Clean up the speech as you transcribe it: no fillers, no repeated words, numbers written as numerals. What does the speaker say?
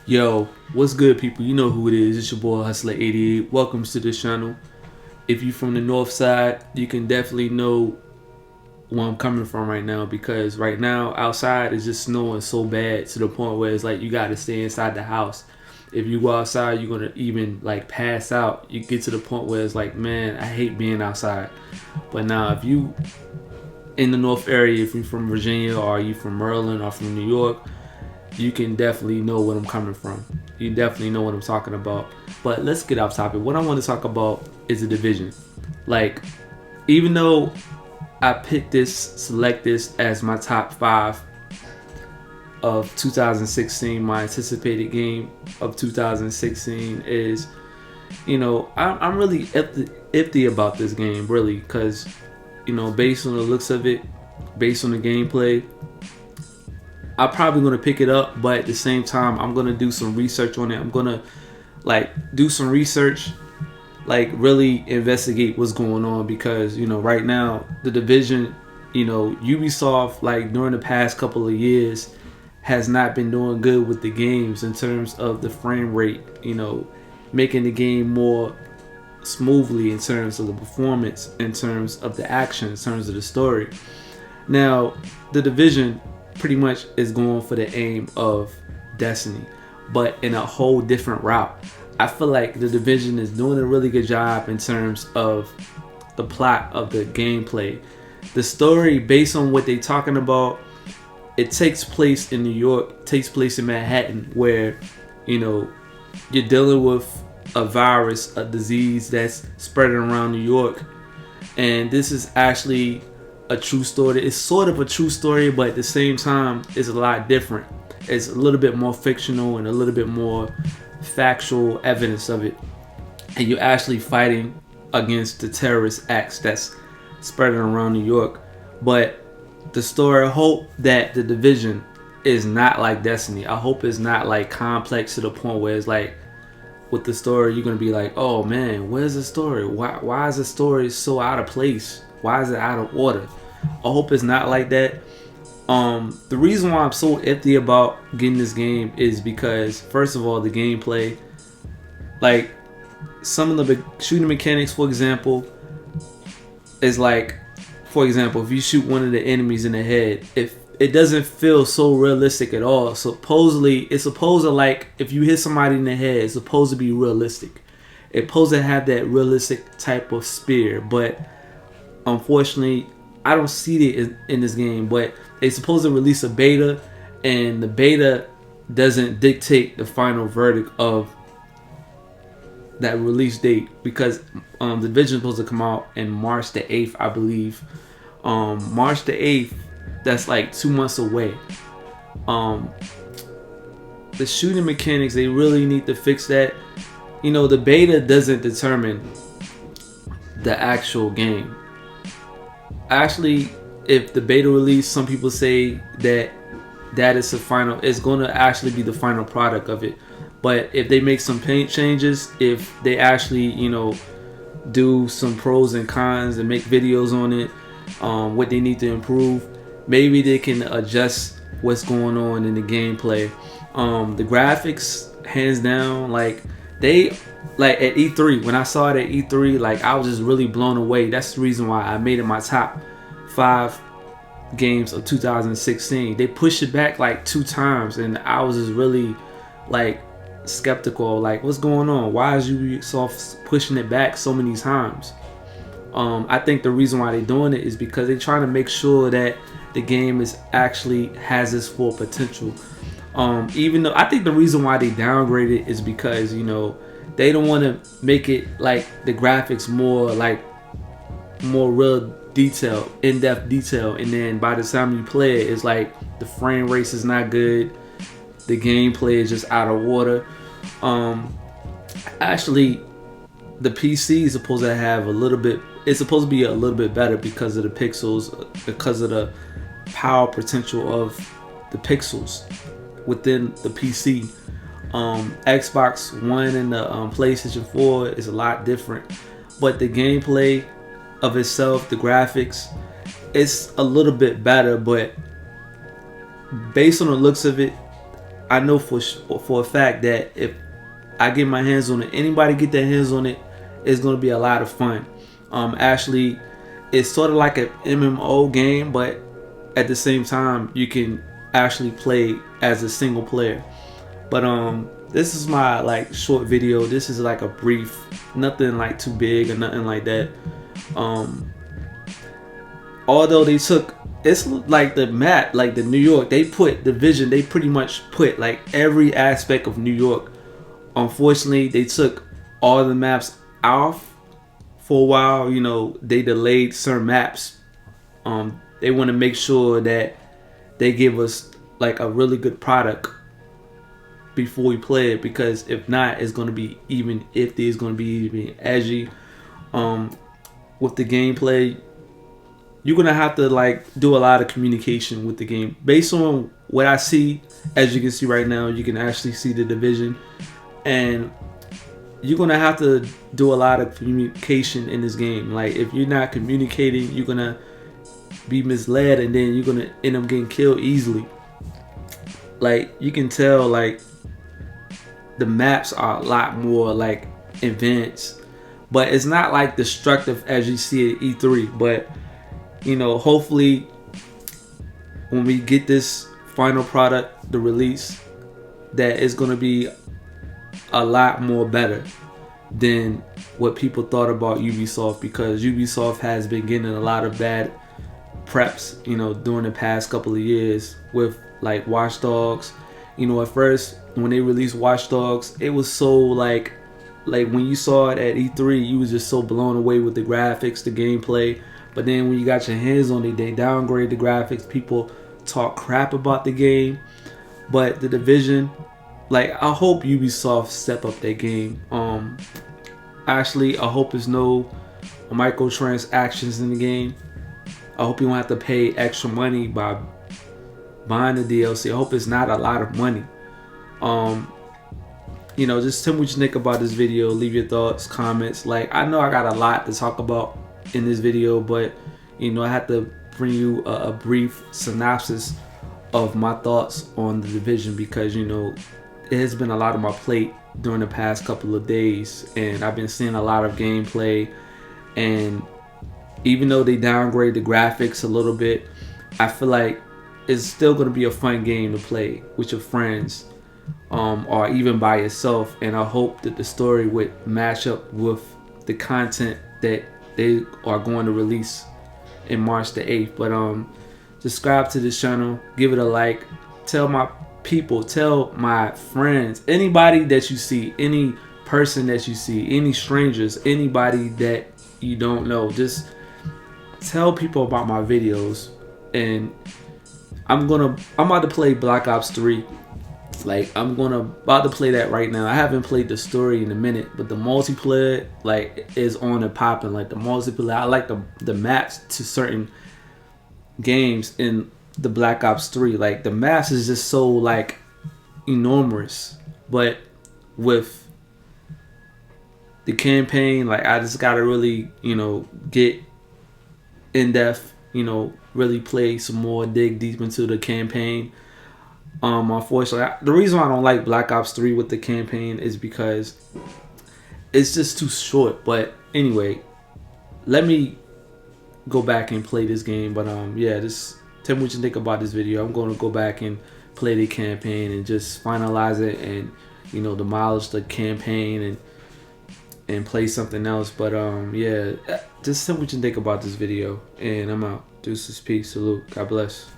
Yo, what's good, people? You know who it is. It's your boy Hustler 88. Welcome to the channel. If you from the north side, you can definitely know where I'm coming from right now because right now outside is just snowing so bad to the point where it's like you gotta stay inside the house. If you go outside, you're gonna even like pass out. You get to the point where it's like, man, I hate being outside. But now, if you in the north area, if you're from Virginia or you from Maryland or from New York, you can definitely know what I'm coming from. You definitely know what I'm talking about. But let's get off topic. What I want to talk about is the division. Like, even though I picked this, select this as my top five of 2016, my anticipated game of 2016 is, I'm really iffy about this game, really, because, based on the looks of it, based on the gameplay, I'm probably gonna pick it up, but at the same time, I'm gonna do some research on it. I'm gonna do some research, really investigate what's going on because right now the division, Ubisoft during the past couple of years has not been doing good with the games in terms of the frame rate. Making the game more smoothly in terms of the performance, in terms of the action, in terms of the story. Now, the division pretty much is going for the aim of Destiny, but in a whole different route. I feel like the division is doing a really good job in terms of the plot of the gameplay. The story, based on what they're talking about, it takes place in New York, takes place in Manhattan, where you're dealing with a virus, a disease that's spreading around New York, and this is actually a true story. It's sort of a true story, but at the same time, it's a lot different. It's a little bit more fictional and a little bit more factual evidence of it. And you're actually fighting against the terrorist acts that's spreading around New York. But the story, I hope that the division is not like Destiny. I hope it's not like complex to the point where it's like with the story, you're gonna be like, oh man, where's the story? Why is the story so out of place? Why is it out of order? I hope it's not like that. The reason why I'm so iffy about getting this game is because, first of all, the gameplay, like some of the shooting mechanics, for example, is like, for example, if you shoot one of the enemies in the head, if it doesn't feel so realistic at all. Supposedly, it's supposed to, like, if you hit somebody in the head, it's supposed to be realistic. It's supposed to have that realistic type of spear, but unfortunately, I don't see it in this game. But they're supposed to release a beta, and the beta doesn't dictate the final verdict of that release date because the Division is supposed to come out in March the 8th, I believe. March the 8th, that's like 2 months away. The shooting mechanics, they really need to fix that. The beta doesn't determine the actual game. Actually, if the beta release, some people say that is the final, it's going to actually be the final product of it. But if they make some paint changes, if they actually do some pros and cons and make videos on it, what they need to improve, maybe they can adjust what's going on in the gameplay. The graphics, hands down, at E3, when I saw it at E3, I was just really blown away. That's the reason why I made it my top 5 games of 2016. They pushed it back 2 times, and I was just really skeptical, what's going on? Why is Ubisoft pushing it back so many times? I think the reason why they're doing it is because they're trying to make sure that the game is actually has its full potential. Even though I think the reason why they downgraded is because they don't want to make it the graphics more real detail, in-depth detail, and then by the time you play it, it's the frame rate is not good, the gameplay is just out of order. Actually, the PC is supposed to have a little bit. It's supposed to be a little bit better because of the pixels, because of the power potential of the pixels within the PC. Xbox One and the PlayStation 4 is a lot different, but the gameplay of itself, the graphics, it's a little bit better. But based on the looks of it, I know for a fact that if I get my hands on it, anybody get their hands on it, it's gonna be a lot of fun. Actually, it's sort of like an MMO game, but at the same time, you can actually play as a single player. But this is my like short video. This is like a brief, nothing like too big or nothing like that. Although they took, it's like the map, like the New York, they put Division, they pretty much put like every aspect of New York. Unfortunately, they took all the maps off for a while. You know, they delayed certain maps. They want to make sure that they give us like a really good product before we play it, because if not, it's going to be even iffy, it's going to be even edgy. With the gameplay, you're gonna have to like do a lot of communication with the game. Based on what I see, as you can see right now, you can actually see the Division, and you're gonna have to do a lot of communication in this game. Like if you're not communicating, you're gonna be misled, and then you're gonna end up getting killed easily. Like you can tell, like the maps are a lot more like advanced, but it's not like destructive as you see at E3. But you know, hopefully when we get this final product, the release, that it's going to be a lot more better than what people thought about Ubisoft, because Ubisoft has been getting a lot of bad preps, you know, during the past couple of years with like Watch Dogs. You know, at first when they released Watch Dogs, it was so like when you saw it at E3, you was just so blown away with the graphics, the gameplay. But then when you got your hands on it, they downgrade the graphics. People talk crap about the game. But the Division, like I hope Ubisoft step up their game. Actually, I hope there's no microtransactions in the game. I hope you don't have to pay extra money by buying the DLC. I hope it's not a lot of money. You know, just tell me what you think about this video. Leave your thoughts, comments. Like I know I got a lot to talk about in this video, but you know, I had to bring you a brief synopsis of my thoughts on the Division, because you know it has been a lot on my plate during the past couple of days, and I've been seeing a lot of gameplay. And even though they downgrade the graphics a little bit, I feel like it's still going to be a fun game to play with your friends, or even by yourself. And I hope that the story would match up with the content that they are going to release in March the 8th. But subscribe to this channel, give it a like, tell my people, tell my friends, anybody that you see, any person that you see, any strangers, anybody that you don't know, just tell people about my videos. And I'm about to play Black Ops 3. Like about to play that right now. I haven't played the story in a minute, but the multiplayer like is on and popping. Like the multiplayer, I like the maps to certain games in the Black Ops 3. Like the maps is just so like enormous, but with the campaign, like I just gotta really, you know, get in depth, you know, really play some more, dig deep into the campaign. Unfortunately, the reason why I don't like Black Ops 3 with the campaign is because it's just too short. But anyway, let me go back and play this game. But yeah, just tell me what you think about this video. I'm going to go back and play the campaign and just finalize it, and you know, demolish the campaign and play something else. But yeah, just tell me what you think about this video, and I'm out. Deuces, peace, salute, God bless.